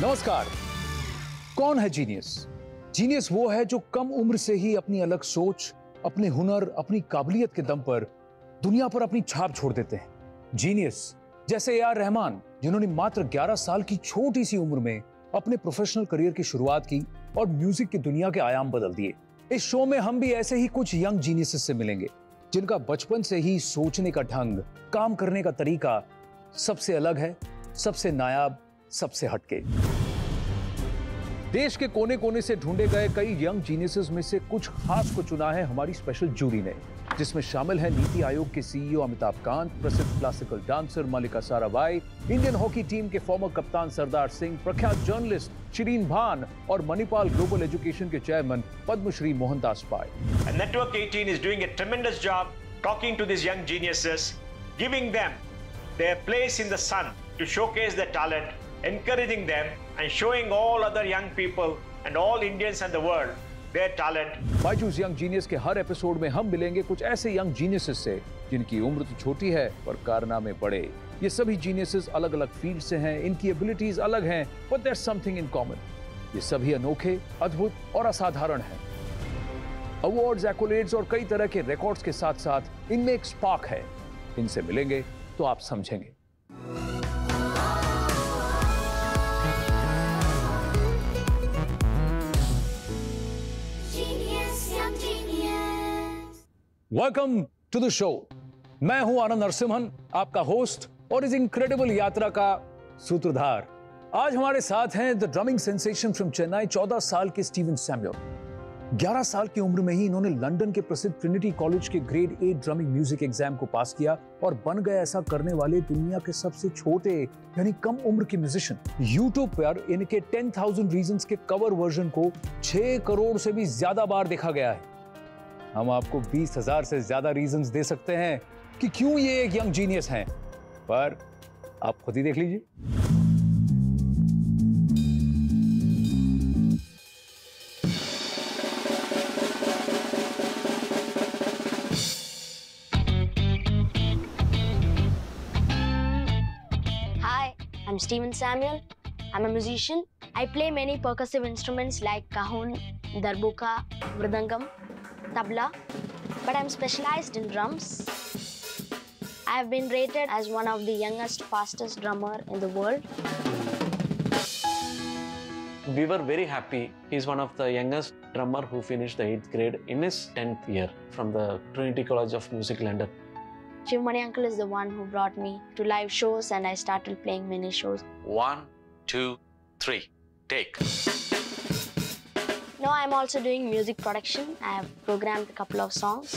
नमस्कार। कौन है जीनियस? जीनियस वो है जो कम उम्र से ही अपनी अलग सोच, अपने हुनर, अपनी काबिलियत के दम पर दुनिया पर अपनी छाप छोड़ देते हैं। जीनियस जैसे ए.आर. रहमान, जिन्होंने मात्र 11 साल की छोटी सी उम्र में अपने प्रोफेशनल करियर की शुरुआत की और म्यूजिक की दुनिया के आयाम बदल दिए। इस शो में हम भी ऐसे ही कुछ यंग जीनियसेस से मिलेंगे, जिनका बचपन से ही सोचने का ढंग, काम करने का तरीका सबसे अलग है, सबसे नायाब, सबसे हटके। देश के कोने कोने से ढूंढे गए कई यंग जीनियसेस में से कुछ खास को चुना है हमारी स्पेशल जूरी ने, जिसमें शामिल है नीति आयोग के सीईओ अमिताभ कांत, प्रसिद्ध classical dancer Mallika Sarabhai, Indian hockey team के फॉर्मर कप्तान सरदार सिंह, प्रख्यात जर्नलिस्ट शिरीन भान और मणिपाल ग्लोबल एजुकेशन के chairman Padmashri Mohandas Pai. Network 18 is doing a tremendous job talking to these young geniuses, giving them their place in the sun to showcase their talent, encouraging them and showing all other young people and all Indians and the world their talent. Byju's young genius के हर episode में हम मिलेंगे कुछ ऐसे young geniuses से जिनकी उम्र तो छोटी है पर कारनामे बड़े। ये सभी जीनियसेस अलग अलग फील्ड से हैं, इनकी एबिलिटीज अलग हैं, but there something in common. ये सभी अनोखे, अद्भुत और असाधारण हैं। अवार्ड्स, एक्कोलेड्स और कई तरह के रिकॉर्ड्स के साथ साथ इनमें एक स्पार्क है। इनसे मिलेंगे तो आप समझेंगे। Welcome to the show. मैं हूं आनंद नरसिम्हन, आपका होस्ट और इस इनक्रेडिबल यात्रा का सूत्रधार। आज हमारे साथ हैं the drumming sensation from Chennai, 14 साल के स्टीवन सैमुअल। 11 साल की उम्र में ही इन्होंने लंदन के प्रसिद्ध ट्रिनिटी कॉलेज के ग्रेड 8 ड्रमिंग म्यूजिक एग्जाम को पास किया और बन गए ऐसा करने वाले दुनिया के सबसे छोटे यानी कम उम्र के म्यूजिशियन। यूट्यूब पर इनके 10,000 रीजंस के कवर वर्जन को 6 करोड़ से भी ज्यादा बार देखा गया है। हम आपको 20,000 से ज्यादा रीजंस दे सकते हैं कि क्यों ये एक यंग जीनियस हैं, पर आप खुद ही देख लीजिए। Hi, I'm Steven Samuel. I'm a musician. I play many percussive instruments like cajon, darbuka, mridangam, tabla, but I'm specialized in drums. I have been rated as one of the youngest, fastest drummer in the world. We were very happy. He's one of the youngest drummer who finished the 8th grade in his 10th year from the Trinity College of Music, London. Shivmani uncle is the one who brought me to live shows and I started playing many shows. 1, 2, 3, take. Now I'm also doing music production. I have programmed a couple of songs.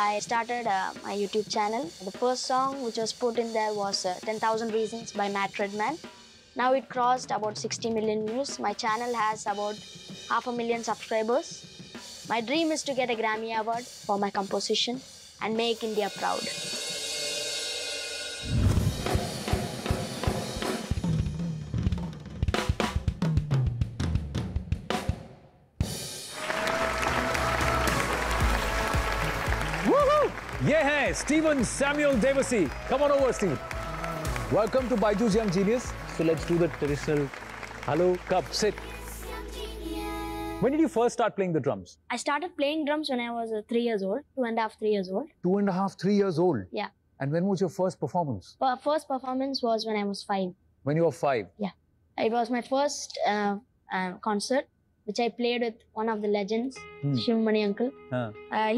I started my YouTube channel. The first song which was put in there was 10,000 Reasons by Matt Redman. Now it crossed about 60 million views. My channel has about 500,000 subscribers. My dream is to get a Grammy Award for my composition and make India proud. ये हैं Steven Samuel Devassy. Come on over, Steven. Welcome to Byju's Young Genius. So let's do the traditional hello, cup, sit. When did you first start playing the drums? I started playing drums when I was 3 years old, 2.5, 3 years old. 2.5, 3 years old. Yeah. And when was your first performance? First performance was when I was 5. When you were 5. Yeah. It was my first concert, which I played with one of the legends, Shivmani uncle.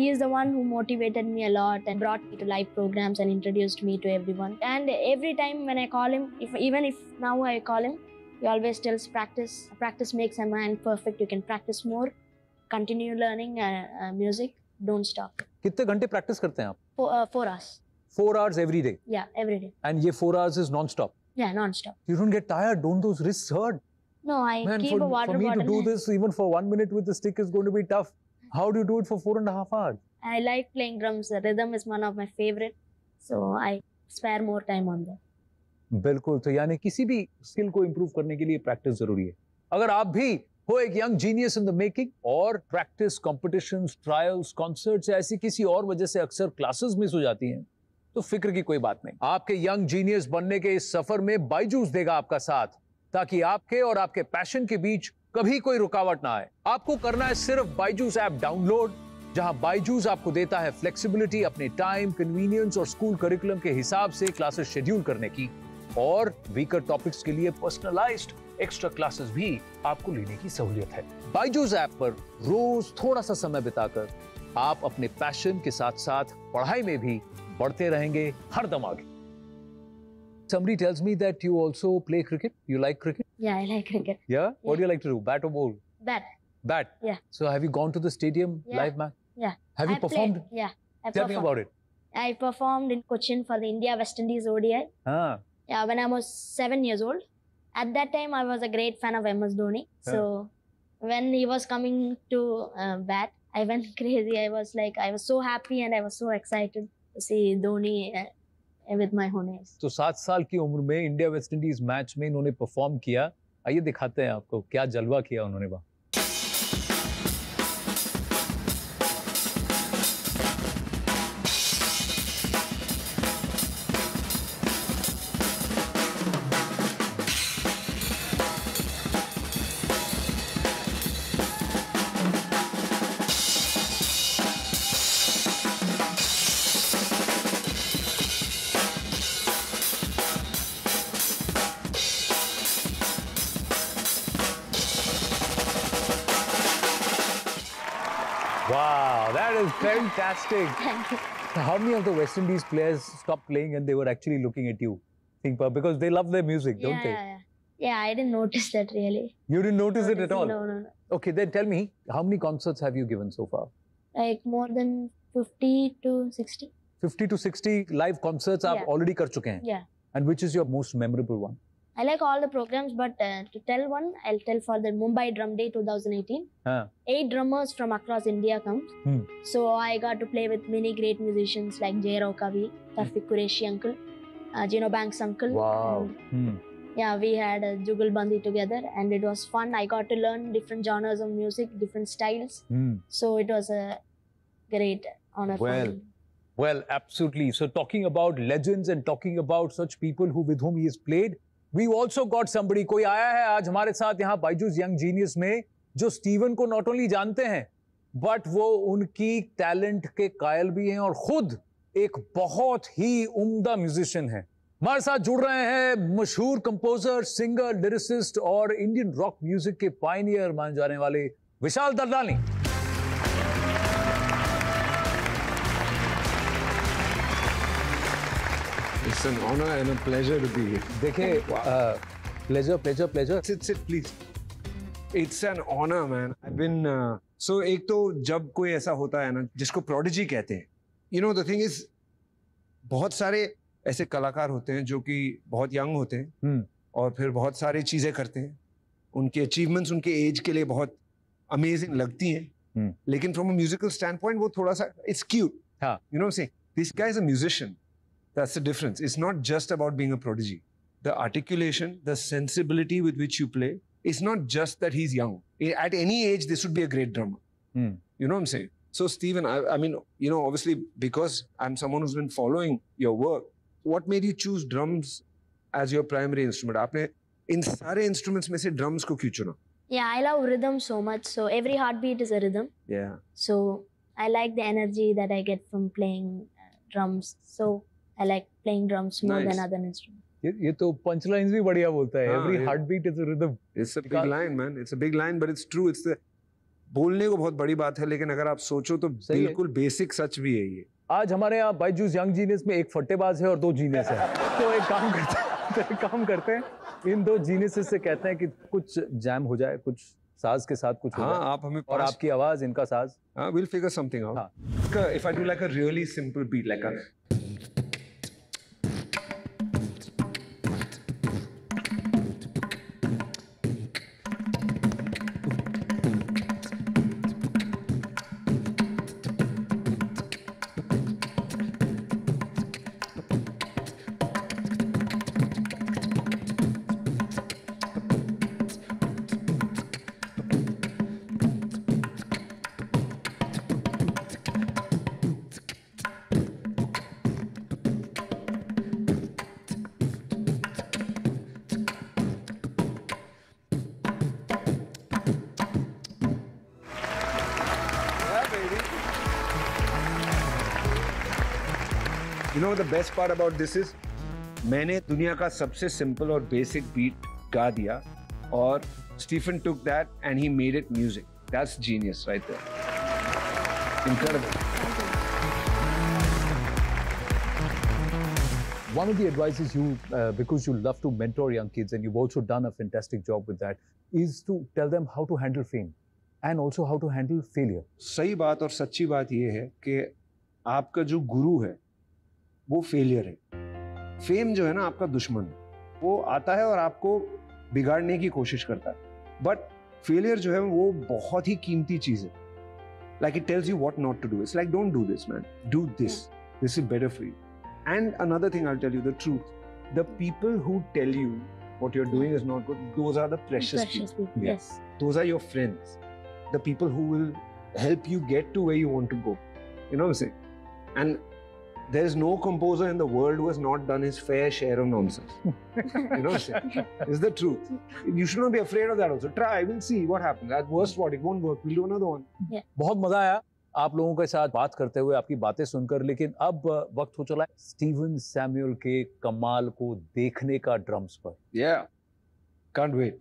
He is the one who motivated me a lot and brought me to live programs and introduced me to everyone. And every time when I call him, even if now I call him, he always tells practice. Practice makes a man perfect. You can practice more. Continue learning music. Don't stop. कितने घंटे practice करते हैं आप? 4 hours. 4 hours every day? Yeah, every day. And ये 4 hours is non-stop? Yeah, non-stop. You don't get tired? Don't those wrists hurt? No, I keep a water for me bottle. to do this even for 1 minute with the stick is going to be tough. How do you do it for 4.5 hours? I like playing drums. The rhythm is one of my favorite. So I spare more time on that. बिल्कुल। तो यानी किसी भी skill को improve करने के लिए practice जरूरी है। अगर आप भी हो एक young genius in the making और प्रैक्टिस, कॉम्पिटिशन्स, ट्रायल्स, कॉन्सर्ट्स या ऐसी किसी और वजह से अक्सर क्लासेस मिस हो जाती हैं, तो फिक्र की कोई बात नहीं। आपके यंग जीनियस बनने के इस सफर में बायजूस देगा आपका साथ, ताकि आपके और आपके पैशन के बीच कभी कोई रुकावट ना आए। आपको करना है सिर्फ बायजूस ऐप डाउनलोड, जहां बायजूस आपको देता है फ्लेक्सिबिलिटी अपने टाइम, कन्वीनियंस और स्कूल करिकुलम के हिसाब से क्लासेस शेड्यूल करने की, और वीकर टॉपिक्स के लिए पर्सनलाइज्ड एक्स्ट्रा क्लासेस भी आपको लेने की सहूलियत है। बायजूस ऐप पर रोज थोड़ा सा समय बिताकर आप अपने पैशन के साथ साथ पढ़ाई में भी बढ़ते रहेंगे हरदम आगे। Somebody tells me that you also play cricket. You like cricket? Yeah, I like cricket. Yeah? What do you like to do? Bat or ball? Bat. Bat? Yeah. So have you gone to the stadium Yeah. live match? Yeah. Have you I performed? Played. Yeah. I Tell me performed. about it. I performed in Cochin for the India West Indies ODI. Ah. Yeah, when I was 7 years old. At that time, I was a great fan of MS Dhoni. So when he was coming to bat, I went crazy. I was so happy and I was so excited to see Dhoni with my own eyes. तो 7 साल की उम्र में India West Indies match में इन्होंने perform किया। आइए दिखाते हैं आपको क्या जलवा किया उन्होंने वहां। Wow, that is fantastic. Thank you. How many of the West Indies players stopped playing and they were actually looking at you? Because they love their music, don't they? Yeah, I didn't notice that really. You didn't notice it at all? No. Okay, then tell me, how many concerts have you given so far? Like more than 50 to 60. 50 to 60 live concerts आप Yeah. already कर चुके हैं? Yeah. And which is your most memorable one? I like all the programs, but to tell one, I'll tell for the Mumbai Drum Day 2018. 8 drummers from across India come. So I got to play with many great musicians like Jay Rao Kavi, Tawfiq Qureshi uncle, Gino Banks uncle. Wow. And, yeah, we had a Jugal Bandi together and it was fun. I got to learn different genres of music, different styles. So it was a great honor for me. Well, absolutely. So talking about legends and talking about such people with whom he has played, we also got somebody, कोई आया है आज हमारे साथ यहाँ Byju's young genius में, जो Steven को नॉट ओनली जानते हैं बट वो उनकी टैलेंट के कायल भी हैं और खुद एक बहुत ही उम्दा म्यूजिशियन है। हमारे साथ जुड़ रहे हैं मशहूर कंपोजर, सिंगर, लिरिसिस्ट और इंडियन रॉक म्यूजिक के पायनियर माने जाने वाले Vishal Dadlani. It's an honor and a pleasure to be here. देखिए, pleasure. Sit, please. It's an honor, man. I've been so एक तो जब कोई ऐसा होता है ना जिसको prodigy कहते हैं, you know the thing is, बहुत सारे ऐसे कलाकार होते हैं जो कि बहुत यंग होते हैं और फिर बहुत सारी चीजें करते हैं, उनके अचीवमेंट्स उनके एज के लिए बहुत अमेजिंग लगती हैं, लेकिन from a musical standpoint वो थोड़ा सा it's cute. हाँ. You know what I'm saying? This guy is a musician. That's the difference. It's not just about being a prodigy. The articulation, the sensibility with which you play, it's not just that he's young. At any age, this would be a great drummer. You know what I'm saying? So, Stephen, I mean, you know, obviously, because I'm someone who's been following your work, what made you choose drums as your primary instrument? आपने इन सारे instruments में से drums को क्यों चुना? Yeah, I love rhythm so much. So every heartbeat is a rhythm. Yeah. So I like the energy that I get from playing drums. So I like playing drums more than other instruments. ये तो पंचलाइंस भी बढ़िया बोलता है. Every heartbeat is a rhythm. It's a big line, man. It's a big line, but it's true. It's the बोलने को बहुत बड़ी बात है, लेकिन अगर आप सोचो तो बिल्कुल बेसिक सच भी है ये. आज हमारे यहाँ बायजूस यंग जीनियस में एक फट्टेबाज है और 2 जीनियस है. तो एक काम करते हैं, इन 2 जीनियस से कहते हैं कि कुछ जैम हो जाए, कुछ साज के साथ कुछ हो जाए. आप हमें और आपकी आवाज, इनका साज. We'll figure something out. If I do like a really simple beat, like a You know the best part about this is, मैंने दुनिया का सबसे simple और basic beat गा दिया, और Stephen took that and he made it music. That's genius right there. Incredible. One of the advices you, because you love to mentor young kids and you've also done a fantastic job with that, is to tell them how to handle fame and also how to handle failure. सही बात और सच्ची बात ये है कि आपका जो गुरु है वो फेलियर है. फेम जो है ना आपका दुश्मन है. वो आता है और आपको बिगाड़ने की कोशिश करता है. बट फेलियर जो है वो बहुत ही कीमती चीज है. Like it tells you what not to do. It's like, don't do this, man. Do this. This is better for you. And another thing, I'll tell you the truth. The people who tell you what you're doing is not good, those are the precious people. Yes. Those are your friends. The people who will help you get to where you want to go. You know what I'm saying? And there is no composer in the world who has not done his fair share of nonsense. You know what I'm saying? It's the truth. You should not be afraid of that also. Try, we'll see what happens. At worst, what? It won't work. We'll do another one. Yeah. बहुत मजा आया आप लोगों के साथ बात करते हुए, आपकी बातें सुनकर, लेकिन अब वक्त हो चला है स्टीवन सैमुअल के कमाल को देखने का ड्रम्स पर. Yeah. Can't wait.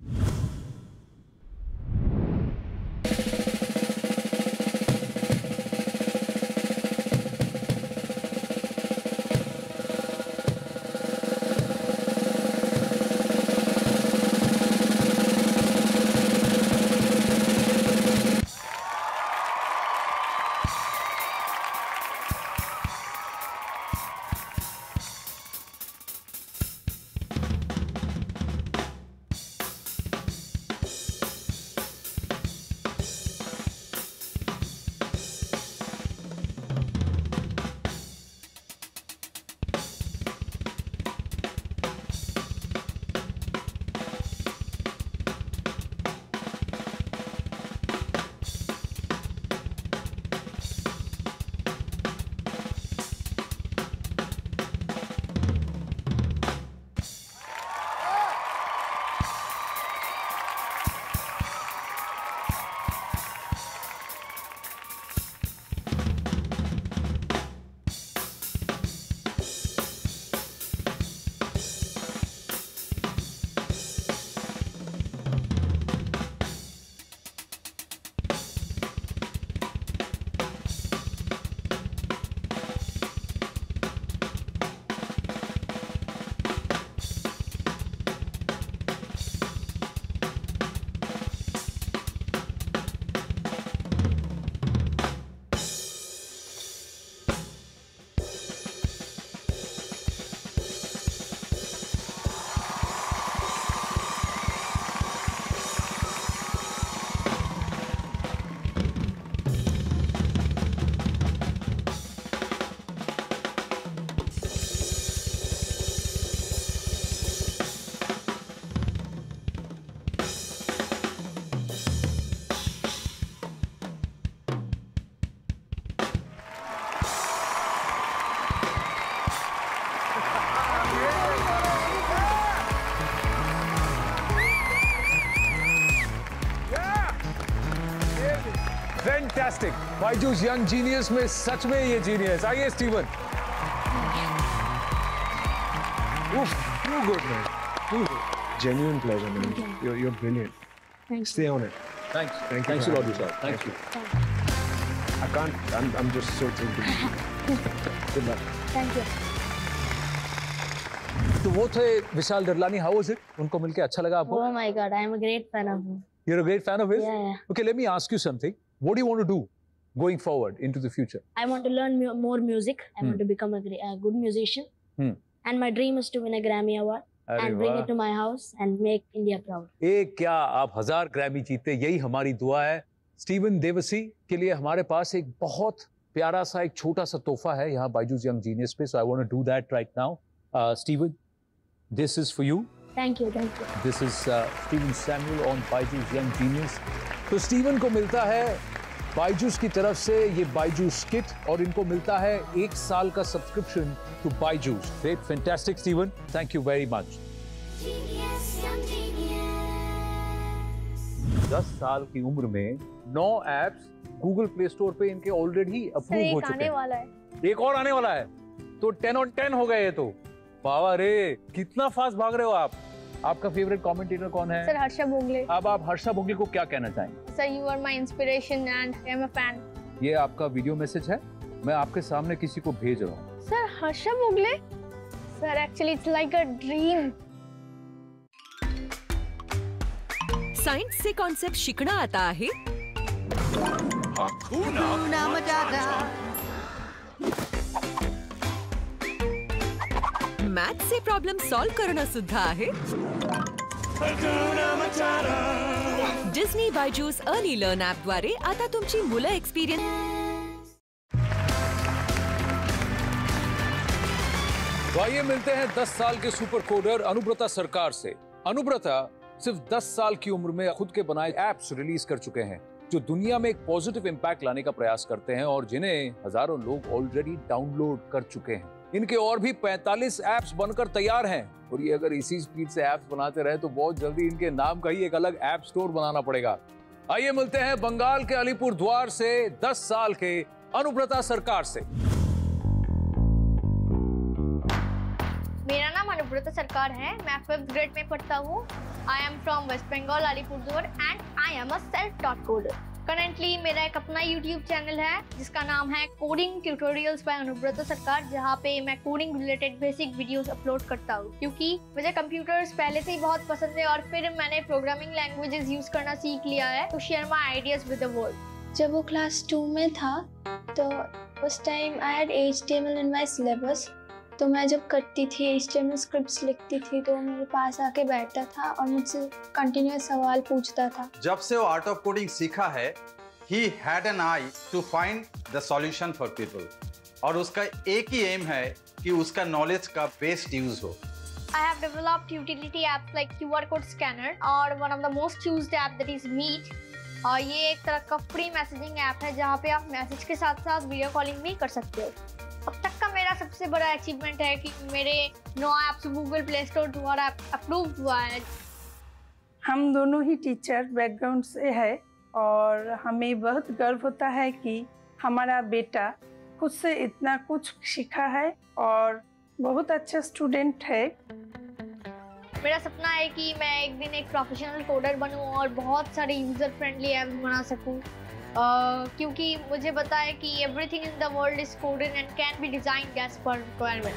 Fantastic. Byju's young genius में सच में ये जीनियस. आइए Steven. Oof, too good, man. Too good. Genuine pleasure, man. You're brilliant. Thanks. Stay on it. Thanks. Thank you Thanks a for lot, having Vishal. me. Thank you. I can't. I'm just so thrilled to be here. Good luck. Thank you. तो वो थे Vishal Dadlani. How was it? उनको मिलके अच्छा लगा आपको? Oh my God, I am a great fan of him. You're a great fan of his? Yeah. Okay, let me ask you something. What do you want to do going forward into the future? I want to learn more music. I want to become a good musician. And my dream is to win a Grammy Award and bring it to my house and make India proud. एक क्या आप 1000 Grammy जीते, यही हमारी दुआ है. Steven Devsi के लिए हमारे पास एक बहुत प्यारा सा एक छोटा सा तोहफा है यहाँ बायजूस यंग जीनियस पे. So I want to do that right now. Steven, this is for you. Thank you, thank you. This is Steven Samuel on Byju's young genius. तो स्टीवन को मिलता है बायजूस की तरफ से ये बायजूस किट और इनको मिलता है 1 साल का subscription to Byju's. Great, fantastic Steven, thank you very much. 10 साल की उम्र में 9 एप्स गूगल प्ले स्टोर पे इनके ऑलरेडी अप्रूव हो चुके हैं. वाला है. एक और आने वाला है. तो 10 on 10 हो गए ये तो। बाबा रे, कितना फास्ट भाग रहे हो आप। आपका फेवरेट कमेंटेटर कौन है? सर हर्षा भोगले। अब आप हर्षा भोगले को क्या कहना चाहेंगे? Sir you are my inspiration and I am a fan. ये आपका वीडियो मैसेज है, मैं आपके सामने किसी को भेज रहा हूँ। Sir Harsha Bhogle, sir actually it's like a dream. सायन्सचे कॉन्सेप्ट शिकणं आता आहे मॅथ्सचे प्रॉब्लेम सॉल्व करणं सुद्धा आहे Disney Byju's early learn app द्वारे आता तुमची मुलं एक्सपीरियन्स। तो आइए मिलते हैं 10 साल के सुपर कोडर अनुव्रता सरकार से। अनुव्रता सिर्फ 10 साल की उम्र में खुद के बनाए एप्स रिलीज कर चुके हैं जो दुनिया में एक पॉजिटिव इम्पैक्ट लाने का प्रयास करते हैं और जिन्हें हजारों लोग ऑलरेडी डाउनलोड कर चुके हैं। इनके और भी 45 एप्स बनकर तैयार हैं और ये अगर इसी स्पीड से एप्स बनाते रहे तो बहुत जल्दी इनके नाम का ही एक अलग ऐप स्टोर बनाना पड़ेगा। आइए मिलते हैं बंगाल के अलीपुर द्वार से 10 साल के अनुव्रता सरकार से। मेरा नाम अनुव्रता सरकार है, मैं 5th ग्रेड में पढ़ता हूँ। I am from West Bengal Alipurduar and I am a self taught coder. Currently मेरा एक अपना YouTube चैनल है जिसका नाम है कोडिंग ट्यूटोरियल्स बाय अनुव्रता सरकार, जहाँ पे मैं coding related basic videos upload करता हूँ क्योंकि मुझे कंप्यूटर्स पहले से ही बहुत पसंद है और फिर मैंने प्रोग्रामिंग लैंग्वेजेस यूज करना सीख लिया है to share my ideas with the world. जब वो क्लास 2 में था तो उस time I had HTML in my syllabus, तो मैं जब करती थी HTML स्क्रिप्ट्स लिखती थी तो मेरे पास आके बैठता था और मुझसे कंटिन्यूअस सवाल पूछता था। जब से वो आर्ट ऑफ कोडिंग सीखा है, he had an eye to find the solution for people, और उसका एक ही एम है कि उसका नॉलेज का बेस्ट यूज हो। I have developed utility apps like QR code scanner और one of the most used app that is Meet। और ये एक तरह का फ्री मैसेजिंग ऐप है जहाँ पे आप मैसेज के साथ साथ वीडियो कॉलिंग भी कर सकते हो। अब तक का मेरा सबसे बड़ा अचीवमेंट है कि मेरे 9 ऐप्स गूगल प्ले स्टोर द्वारा अप्रूव हुआ है। हम दोनों ही टीचर बैकग्राउंड से है और हमें बहुत गर्व होता है कि हमारा बेटा खुद से इतना कुछ सीखा है और बहुत अच्छा स्टूडेंट है। मेरा सपना है कि मैं एक दिन एक प्रोफेशनल कोडर बनूं और बहुत सारे यूजर फ्रेंडली ऐप्स बना सकूं, क्योंकि मुझे पता है कि everything in the world is coded and can be designed as per requirement.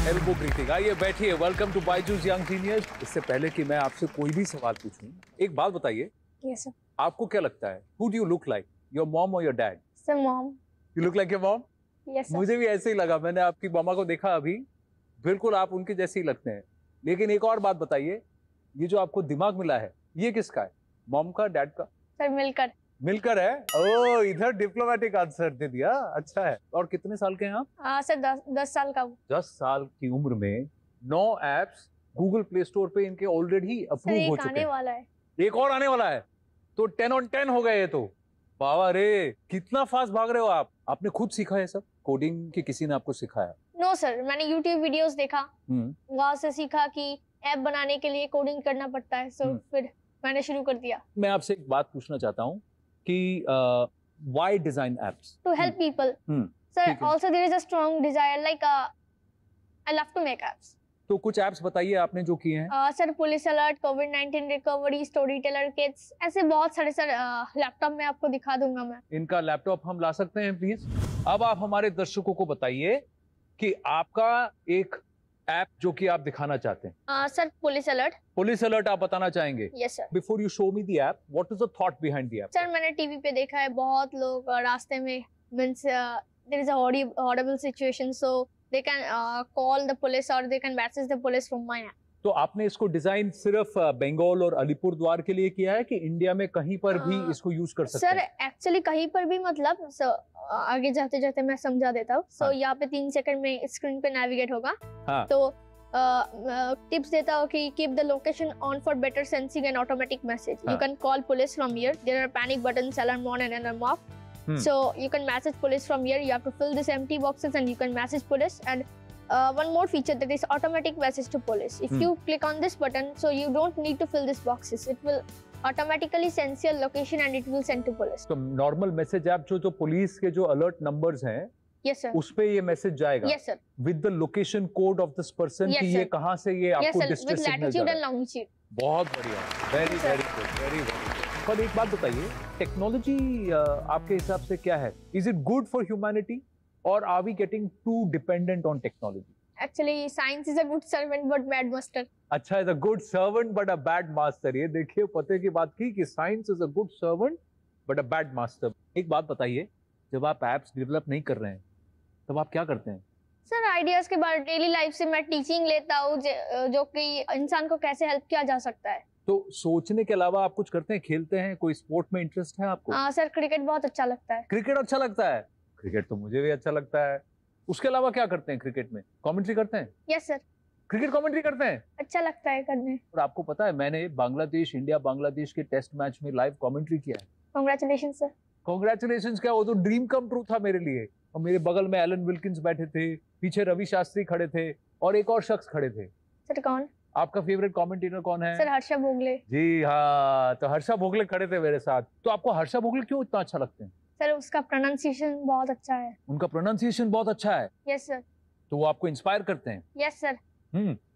Elbow greeting. आइए बैठिए, welcome to Byju's young genius. इससे पहले कि मैं आपसे कोई भी सवाल पूछूं, एक बात बताइए, यस सर। आपको क्या लगता है, who do you look like, your mom और your dad? Sir mom. You look like your mom? Yes sir. मुझे भी ऐसे ही लगा, मैंने आपकी मामा को देखा अभी, बिल्कुल आप उनके जैसे ही लगते हैं। लेकिन एक और बात बताइए, ये जो आपको दिमाग मिला है ये किसका है, मॉम का, डैड का? सर मिलकर। मिलकर है। ओह, इधर डिप्लोमेटिक आंसर दे दिया, अच्छा है। और कितने साल के हैं आप? सर 10 साल का हूँ। 10 साल की उम्र में 9 एप्स गूगल प्ले स्टोर पे इनके ऑलरेडी अप्रूव हो चुके हैं। आने वाला है, एक और आने वाला है, तो 10 on 10 हो गए ये तो। बाबा रे, कितना फास्ट भाग रहे हो आप। आपने खुद सीखा है सब कोडिंग कि किसी ने आपको सिखाया? नो सर, मैंने YouTube वीडियोस देखा, वहां से सीखा कि ऐप बनाने के लिए कोडिंग करना पड़ता है, सो फिर मैंने शुरू कर दिया। मैं आपसे एक बात पूछना चाहता हूँ कि why design apps? To help people. Sir, also there is a strong desire, like I love to make apps. तो कुछ एप्स बताइए आपने जो किए हैं। सर पुलिस अलर्ट, कोविड-19 रिकवरी, स्टोरी टेलर किट्स, ऐसे बहुत सारे सर। लैपटॉप में आपको दिखा दूंगा मैं। इनका लैपटॉप हम ला सकते हैं प्लीज? अब आप हमारे दर्शकों को बताइए कि आपका एक ऐप जो कि आप दिखाना चाहते हैं। Sir police alert. Police alert आप बताना चाहेंगे? Yes sir. Before you show me the app, what is the thought behind the app? Sir मैंने टीवी पे देखा है, बहुत लोग रास्ते में means there is a horrible situation, so they can call the police or they can message the police from my app. तो आपने इसको डिजाइन सिर्फ बंगाल और अलीपुर द्वार के लिए किया है कि इंडिया में कहीं पर भी इसको यूज कर सकते हैं? सर एक्चुअली कहीं पर भी, मतलब आगे जाते जाते मैं समझा देता हूँ। सो यहाँ पे 3 सेकंड में स्क्रीन पे नेविगेट होगा। तो टिप्स देता हूँ कि keep the location on for better sensing and automatic message. You can call police from here, there are panic buttons, alarm on and alarm off. So you can message police from here. You have to fill this empty boxes and you can message police. And one more feature, that is automatic message to police. If you click on this button, so you don't need to fill these boxes. It will automatically sense your location and it will send to police. तो normal message app जो police के जो alert numbers हैं, Yes sir. उस पे ये message जाएगा Yes sir. With the location code of this person Yes, कि sir. ये कहाँ से ये Yes आपको sir. डिस्ट्रेस With सिग्नल जा latitude रहा and है। longitude. बहुत बढ़िया, very Yes, sir. Very good, very very. पर एक बात बताइए, टेक्नोलॉजी आपके हिसाब से क्या है? Is it good for humanity और are we getting too dependent on technology? Actually, science is a good servant but bad master. अच्छा, is a good servant but a bad master. ये देखिए पते की बात की कि science is a good servant but a bad master. एक बात बताइए, जब आप एप्स डेवलप नहीं कर रहे हैं तब आप क्या करते हैं? सर आइडियाज के बाद डेली लाइफ से मैं टीचिंग लेता हूँ जो कि इंसान को कैसे हेल्प किया जा सकता है। तो सोचने के अलावा आप कुछ करते हैं, खेलते हैं, कोई स्पोर्ट में इंटरेस्ट है आपको? हाँ सर, क्रिकेट बहुत अच्छा लगता है। क्रिकेट अच्छा लगता है? क्रिकेट तो मुझे भी अच्छा लगता है। उसके अलावा क्या करते हैं क्रिकेट में? कमेंट्री करते हैं? Yes sir. क्रिकेट कमेंट्री करते हैं? अच्छा लगता है करने। और आपको पता है मैंने बांग्लादेश इंडिया बांग्लादेश के टेस्ट मैच में लाइव कमेंट्री किया है। Congratulation sir. कांग्रेचुलेशंस क्या, वो तो ड्रीम कम ट्रू था मेरे लिए। और मेरे बगल में एलन विल्किंस बैठे थे, पीछे रवि शास्त्री खड़े थे और एक और शख्स खड़े थे। सर कौन? आपका फेवरेट कमेंटेटर कौन है? सर हर्षा भोगले। जी हाँ, तो हर्षा भोगले खड़े थे मेरे साथ। तो आपको हर्षा भोगले क्यों इतना अच्छा लगते हैं? सर उसका प्रोनाउंसिएशन बहुत अच्छा है। उनका प्रोनाउंसिएशन बहुत अच्छा है? Yes sir. तो वो आपको इंस्पायर करते हैं? Yes sir.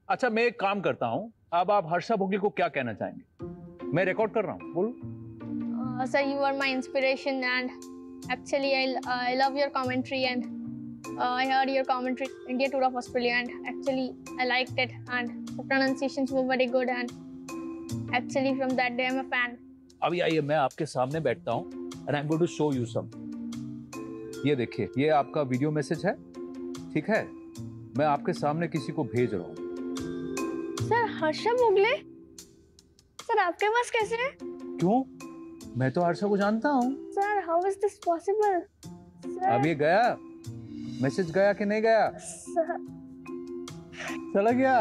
अच्छा, मैं एक काम करता हूँ, अब आप हर्षा भोगले को क्या कहना चाहेंगे? मैं रिकॉर्ड कर रहा हूँ, बोलो। Sir you are my inspiration and actually I love your commentary and I heard your commentary India tour of Australia and actually I liked it and the pronunciations were very good and actually from that day I'm a fan. अभी आइए मैं आपके सामने बैठता हूँ and I'm going to show you some. ये देखिए, ये आपका वीडियो मैसेज है, ठीक है? मैं आपके सामने किसी को भेज रहा हूँ। सर हर्षा भोगले? सर आपके पास कैसे है? क्यों? मैं तो हर्षा को जानता हूँ। Sir how is this possible? अब ये गया, मैसेज गया कि नहीं गया? चला गया।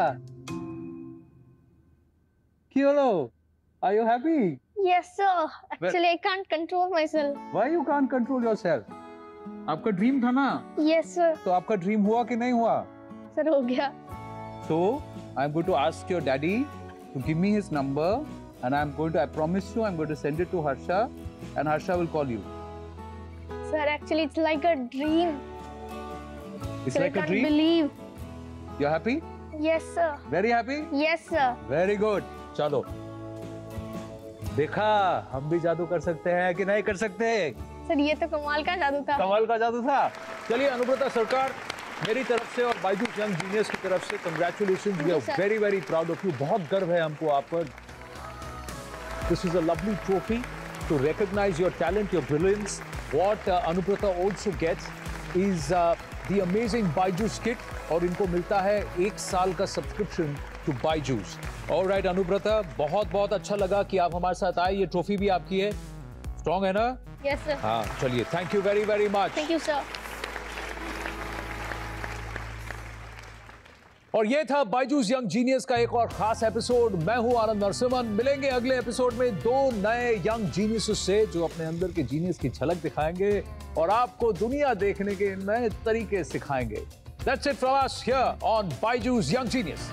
क्यों लो? Are you happy? Yes sir. Actually I can't control myself. Why you can't control yourself? आपका ड्रीम था ना? Yes sir. तो आपका ड्रीम हुआ कि नहीं हुआ? सर हो गया। So I'm going to ask your daddy to give me his number and I promise you I'm going to send it to Harsha and Harsha will call you. Sir actually it's like a dream. It's Sir, like I a can't dream? believe. You're happy? Yes sir. Very happy? Yes sir. Very good. चलो, देखा हम भी जादू कर सकते हैं कि नहीं कर सकते? सर ये तो कमाल का जादू था। कमाल का जादू था। चलिए अनुव्रता सरकार, मेरी तरफ से और बायजूस यंग जीनियस की तरफ से congratulations, we are very very proud of you. बहुत गर्व है हमको आप पर। This is a lovely trophy to recognise your talent, your brilliance. What Anuvrata also gets is the amazing Byju's kit और इनको मिलता है 1 साल का subscription to Byju's. Alright Anuvrata, बहुत बहुत अच्छा लगा कि आप हमारे साथ आए। ये ट्रॉफी भी आपकी है, स्ट्रॉन्ग है ना? Yes sir. हाँ चलिए, thank you very very much. Thank you sir. और ये था बायजूस यंग जीनियस का एक और खास एपिसोड। मैं हूं आनंद नरसिम्हन। मिलेंगे अगले एपिसोड में 2 नए यंग जीनियस से जो अपने अंदर के जीनियस की झलक दिखाएंगे और आपको दुनिया देखने के नए तरीके सिखाएंगे। That's it from us here on Byju's Young Genius.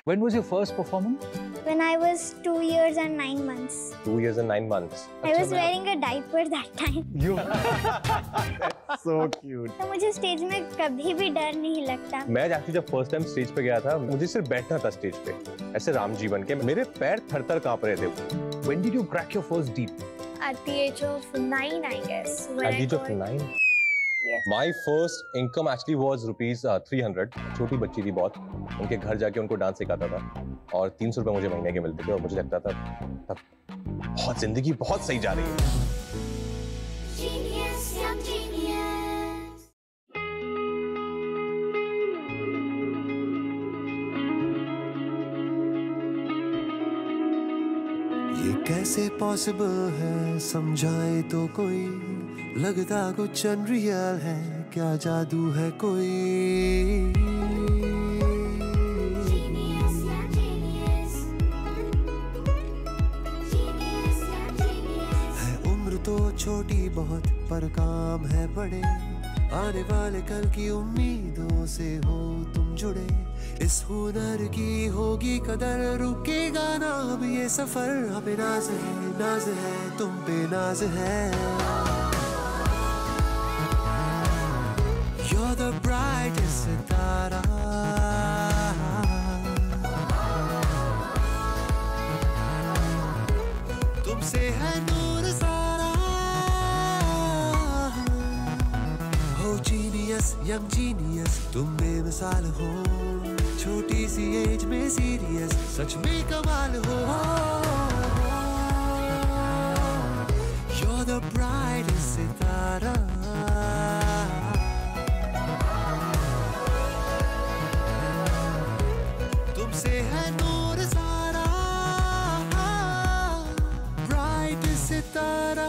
When was your first performance? When I was 2 years and 9 months. 2 years and 9 months. I was wearing a diaper that time. You. That's so cute. तो मुझे stage में कभी भी डर नहीं लगता। मैं actually जब फर्स्ट टाइम स्टेज पे गया था, मुझे सिर्फ बैठना था स्टेज पे, ऐसे राम जी बन के। मेरे पैर थर-थर कांप रहे थे। When did you crack your first deep? At the age of 9, I guess. At the age of 9. Yes. My first income actually was rupees 300. छोटी बच्ची थी बहुत, उनके घर जाके उनको डांस सिखाता था और 300 रुपए मुझे महीने के मिलते थे और मुझे लगता था तब बहुत जिंदगी बहुत सही जा रही है। Genius, young genius. ये कैसे पॉसिबल है, समझाए तो कोई, लगता कुछ अनरियल है, क्या जादू है कोई। Genius, young genius. Genius, young genius. है उम्र तो छोटी बहुत पर काम है बड़े, आने वाले कल की उम्मीदों से हो तुम जुड़े। इस हुनर की होगी कदर, रुकेगा ना अब ये सफर। हमें नाज है तुम पे नाज है। You're the brightest सितारा, तुमसे है नूर सारा। हो जीनियस यंग जीनियस, तुम बेमिसाल हो। छोटी सी एज में सीरियस, सच में कमाल हो। You're the brightest सितारा, तुमसे है नूर सारा। ब्राइट सितारा।